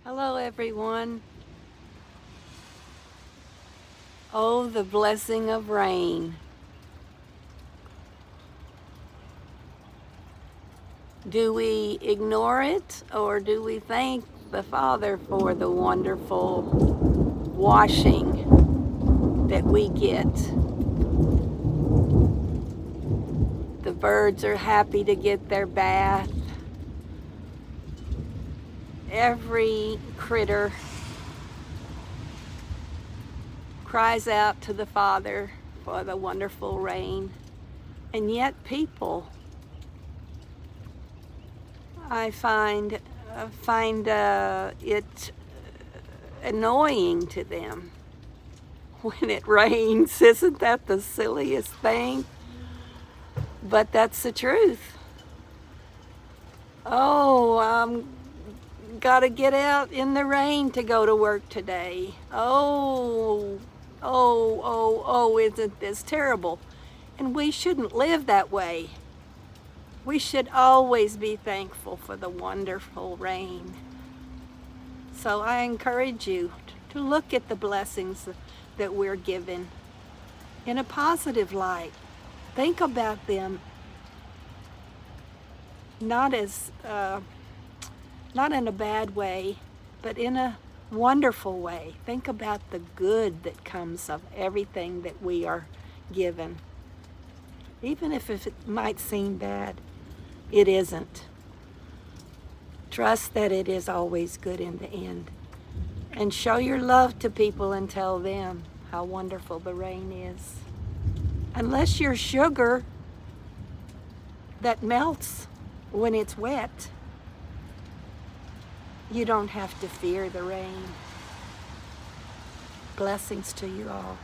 Hello, everyone. Oh, the blessing of rain. Do we ignore it, or do we thank the Father for the wonderful washing that we get? The birds are happy to get their bath. Every critter cries out to the Father for the wonderful rain. And yet people, I find it annoying to them when it rains. Isn't that the silliest thing? But that's the truth. Oh, gotta get out in the rain to go to work today. Oh, isn't this terrible? And we shouldn't live that way. We should always be thankful for the wonderful rain. So I encourage you to look at the blessings that we're given in a positive light. Think about them not in a bad way, but in a wonderful way. Think about the good that comes of everything that we are given. Even if it might seem bad, it isn't. Trust that it is always good in the end. And show your love to people and tell them how wonderful the rain is. Unless you're sugar that melts when it's wet, you don't have to fear the rain. Blessings to you all.